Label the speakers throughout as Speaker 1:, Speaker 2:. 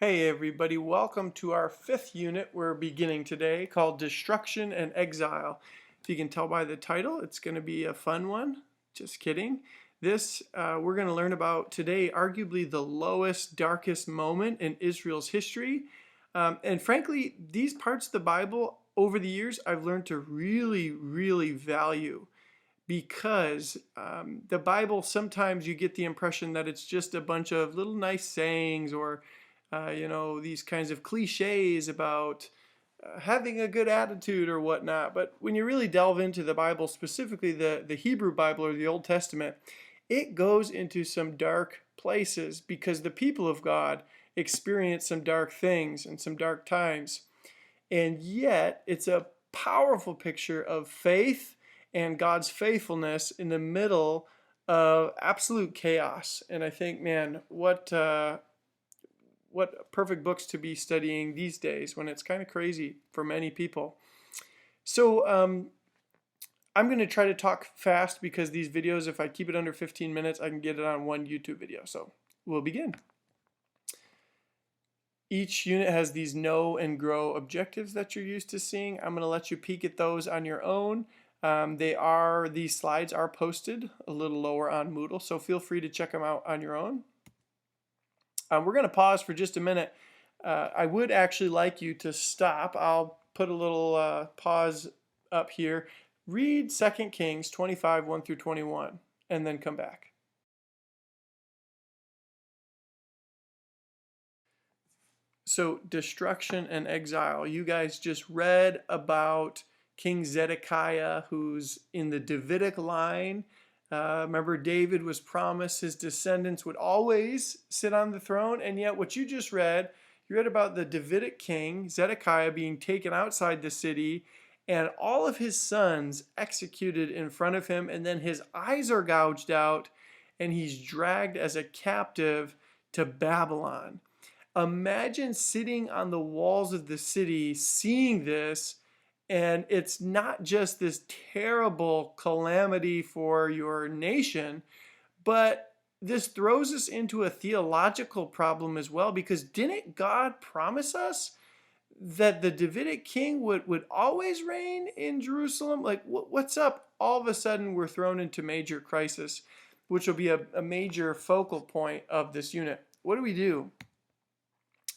Speaker 1: Hey everybody, welcome to our fifth unit we're beginning today called Destruction and Exile. If you can tell by the title, it's going to be a fun one. Just kidding. We're going to learn about today arguably the lowest, darkest moment in Israel's history. And frankly, these parts of the Bible over the years I've learned to really value because the Bible, sometimes you get the impression that it's just a bunch of little nice sayings or these kinds of cliches about having a good attitude or whatnot. But when you really delve into the Bible, specifically the Hebrew Bible or the Old Testament, it goes into some dark places because the people of God experience some dark things and some dark times. And yet, it's a powerful picture of faith and God's faithfulness in the middle of absolute chaos. And I think, man, what perfect books to be studying these days when it's kind of crazy for many people. So I'm going to try to talk fast because these videos, if I keep it under 15 minutes, I can get it on one YouTube video. So we'll begin. Each unit has these know and grow objectives that you're used to seeing. I'm going to let you peek at those on your own. These slides are posted a little lower on Moodle, so feel free to check them out on your own. We're going to pause for just a minute. I would actually like you to stop. I'll put a little pause up here. Read 2 Kings 25, 1 through 21, and then come back. So, destruction and exile. You guys just read about King Zedekiah, who's in the Davidic line. Remember, David was promised his descendants would always sit on the throne, and yet what you just read, you read about the Davidic king, Zedekiah, being taken outside the city, and all of his sons executed in front of him, and then his eyes are gouged out, and he's dragged as a captive to Babylon. Imagine sitting on the walls of the city, seeing this, and it's not just this terrible calamity for your nation, but this throws us into a theological problem as well, because didn't God promise us that the Davidic king would always reign in Jerusalem? Like, what's up? All of a sudden, we're thrown into major crisis, which will be a major focal point of this unit. What do we do?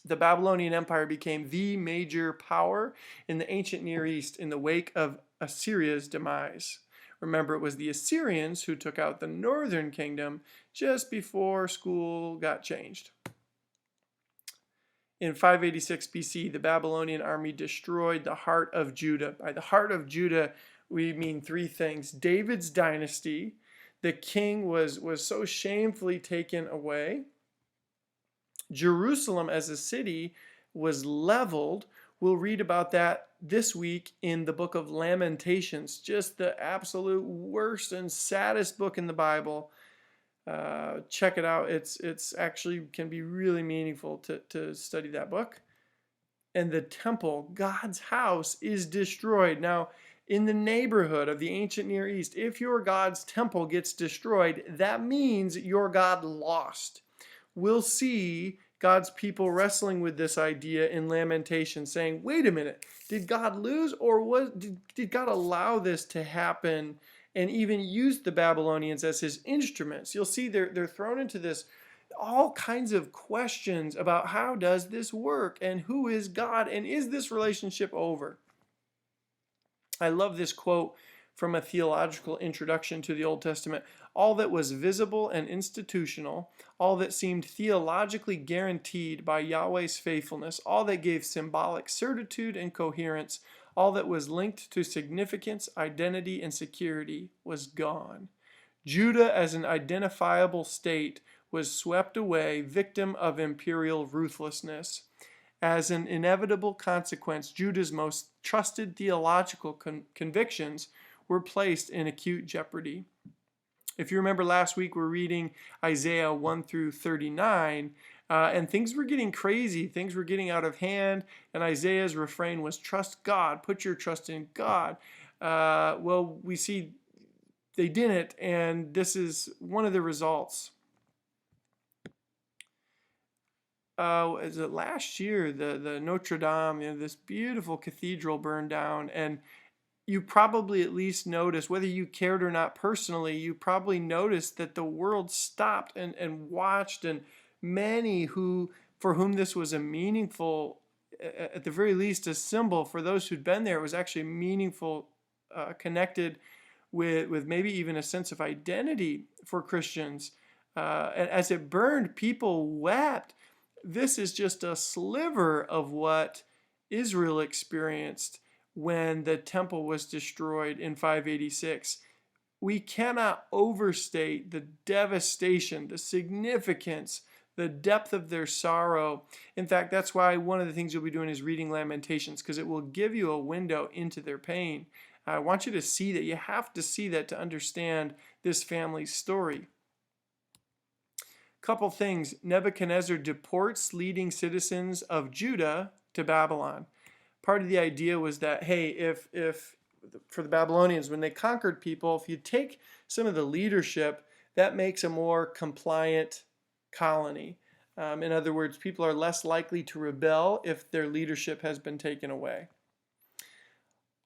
Speaker 1: The Babylonian Empire became the major power in the ancient Near East in the wake of Assyria's demise. Remember, it was the Assyrians who took out the northern kingdom just before school got changed. In 586 BC, the Babylonian army destroyed the heart of Judah. By the heart of Judah, we mean three things: David's dynasty, the king was so shamefully taken away. Jerusalem as a city was leveled. We'll read about that this week in the book of Lamentations, just the absolute worst and saddest book in the Bible. Check it out. It's actually can be really meaningful to study that book. And the temple, God's house, is destroyed. Now, in the neighborhood of the ancient Near East, if your God's temple gets destroyed, that means your God lost. We'll see God's people wrestling with this idea in Lamentation, saying, wait a minute, did God lose, or did God allow this to happen and even use the Babylonians as his instruments? You'll see they're thrown into this all kinds of questions about how does this work and who is God and is this relationship over? I love this quote from a theological introduction to the Old Testament. All that was visible and institutional, all that seemed theologically guaranteed by Yahweh's faithfulness, all that gave symbolic certitude and coherence, all that was linked to significance, identity, and security was gone. Judah as an identifiable state was swept away, victim of imperial ruthlessness. As an inevitable consequence, Judah's most trusted theological convictions were placed in acute jeopardy. If you remember last week, we're reading Isaiah 1 through 39, and things were getting crazy. Things were getting out of hand, and Isaiah's refrain was, trust God, put your trust in God. Well, we see they didn't, and this is one of the results. is it last year, the Notre Dame, this beautiful cathedral burned down, and you probably at least noticed, whether you cared or not personally, you probably noticed that the world stopped and watched, and many who for whom this was a meaningful, at the very least, a symbol for those who'd been there. It was actually meaningful, connected with maybe even a sense of identity for Christians. And as it burned, people wept. This is just a sliver of what Israel experienced when the temple was destroyed in 586. We cannot overstate the devastation, the significance, the depth of their sorrow. In fact, that's why one of the things you'll be doing is reading Lamentations, because it will give you a window into their pain. I want you to see that. You have to see that to understand this family's story. Couple things. Nebuchadnezzar deports leading citizens of Judah to Babylon. Part of the idea was that, hey, if for the Babylonians, when they conquered people, if you take some of the leadership, that makes a more compliant colony. In other words, people are less likely to rebel if their leadership has been taken away.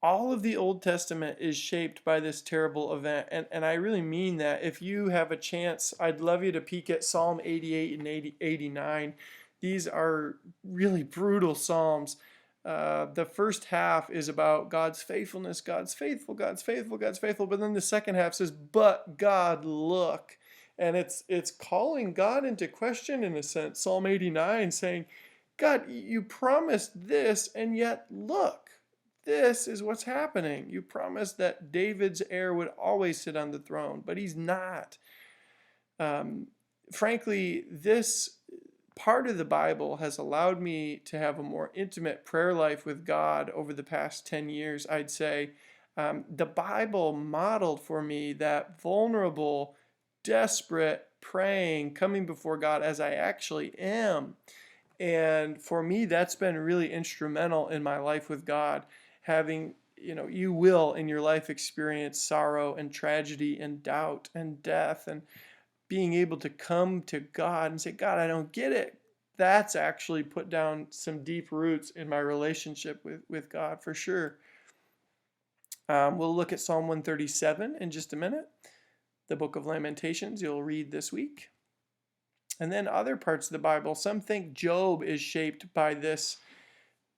Speaker 1: All of the Old Testament is shaped by this terrible event, and I really mean that. If you have a chance, I'd love you to peek at Psalm 88 and 89. These are really brutal psalms. The first half is about God's faithfulness, God's faithful, God's faithful, God's faithful. But then the second half says, but God, look. And it's calling God into question in a sense. Psalm 89 saying, God, you promised this, and yet look, this is what's happening. You promised that David's heir would always sit on the throne, but he's not. Frankly, this part of the Bible has allowed me to have a more intimate prayer life with God over the past 10 years, I'd say. The Bible modeled for me that vulnerable, desperate praying, coming before God as I actually am. And for me, that's been really instrumental in my life with God. Having, you will in your life experience sorrow and tragedy and doubt and death, and being able to come to God and say, God, I don't get it. That's actually put down some deep roots in my relationship with God for sure. We'll look at Psalm 137 in just a minute. The book of Lamentations you'll read this week. And then other parts of the Bible. Some think Job is shaped by this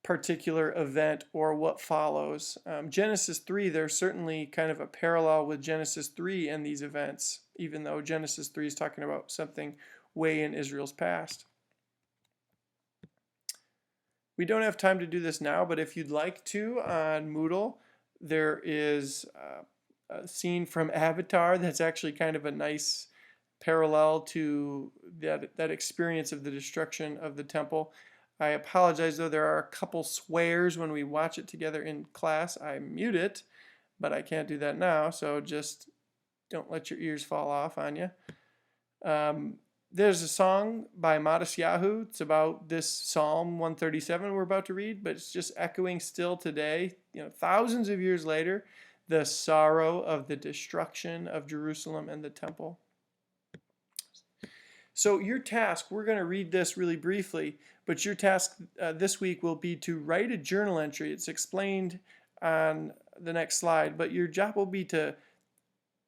Speaker 1: particular event or what follows. Genesis 3, there's certainly kind of a parallel with Genesis 3 and these events, even though Genesis 3 is talking about something way in Israel's past. We don't have time to do this now, but if you'd like to, on Moodle, there is a scene from Avatar that's actually kind of a nice parallel to that experience of the destruction of the temple. I apologize, though, there are a couple swears when we watch it together in class. I mute it, but I can't do that now, so just don't let your ears fall off on you. There's a song by Modest Yahoo. It's about this Psalm 137 we're about to read, but it's just echoing still today, thousands of years later, the sorrow of the destruction of Jerusalem and the temple. So your task, we're going to read this really briefly, but your task this week will be to write a journal entry. It's explained on the next slide, but your job will be to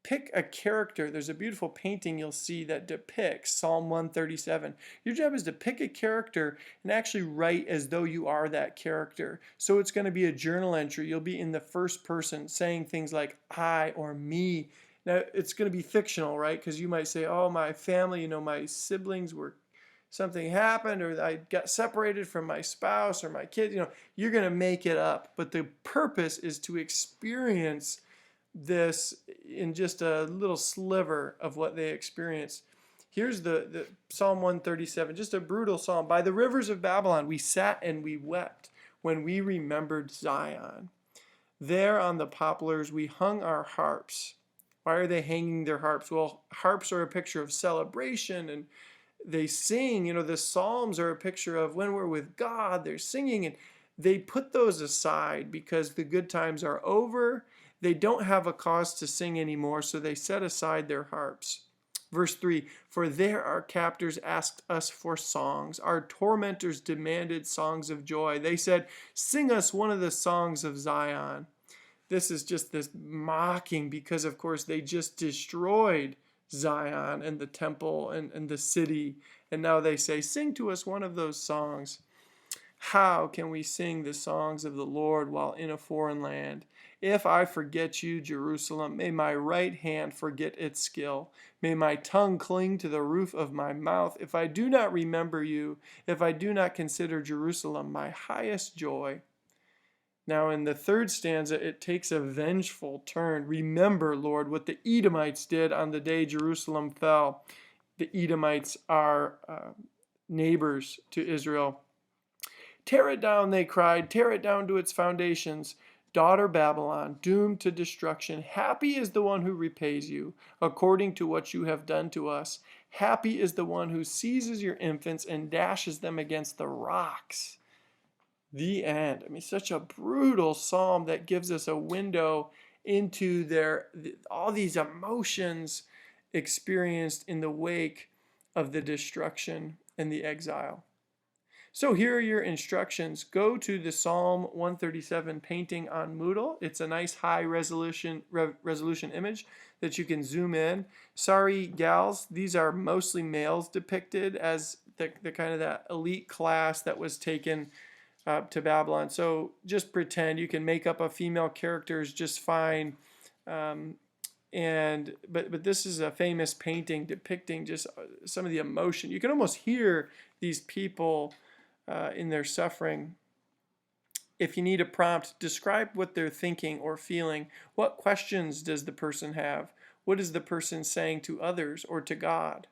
Speaker 1: pick a character. There's a beautiful painting you'll see that depicts Psalm 137. Your job is to pick a character and actually write as though you are that character. So it's going to be a journal entry. You'll be in the first person saying things like I or me. Now, it's going to be fictional, right? Because you might say, oh, my family, my siblings were, something happened, or I got separated from my spouse or my kids. You're going to make it up. But the purpose is to experience this in just a little sliver of what they experienced. Here's the Psalm 137, just a brutal psalm. By the rivers of Babylon, we sat and we wept when we remembered Zion. There on the poplars, we hung our harps. Why are they hanging their harps? Well, harps are a picture of celebration, and they sing. The Psalms are a picture of when we're with God, they're singing, and they put those aside because the good times are over. They don't have a cause to sing anymore, so they set aside their harps. Verse 3, for there our captors asked us for songs. Our tormentors demanded songs of joy. They said, sing us one of the songs of Zion. This is just this mocking because, of course, they just destroyed Zion and the temple and the city. And now they say, sing to us one of those songs. How can we sing the songs of the Lord while in a foreign land? If I forget you, Jerusalem, may my right hand forget its skill. May my tongue cling to the roof of my mouth. If I do not remember you, if I do not consider Jerusalem my highest joy. Now in the third stanza, it takes a vengeful turn. Remember, Lord, what the Edomites did on the day Jerusalem fell. The Edomites are neighbors to Israel. Tear it down, they cried, tear it down to its foundations. Daughter Babylon, doomed to destruction, happy is the one who repays you, according to what you have done to us. Happy is the one who seizes your infants and dashes them against the rocks. The end. I mean, such a brutal psalm that gives us a window into all these emotions experienced in the wake of the destruction and the exile. So here are your instructions. Go to the Psalm 137 painting on Moodle. It's a nice high resolution image that you can zoom in. Sorry, gals, these are mostly males depicted as the kind of that elite class that was taken to Babylon. So just pretend you can make up a female characters just fine. But this is a famous painting depicting just some of the emotion. You can almost hear these people in their suffering. If you need a prompt, describe what they're thinking or feeling. What questions does the person have? What is the person saying to others or to God?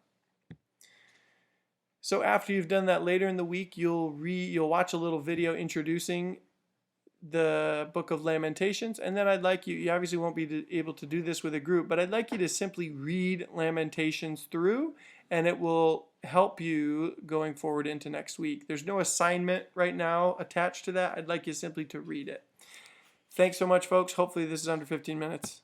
Speaker 1: So after you've done that later in the week, you'll watch a little video introducing the book of Lamentations, and then I'd like you obviously won't be able to do this with a group, but I'd like you to simply read Lamentations through, and it will help you going forward into next week. There's no assignment right now attached to that. I'd like you simply to read it. Thanks so much, folks. Hopefully this is under 15 minutes.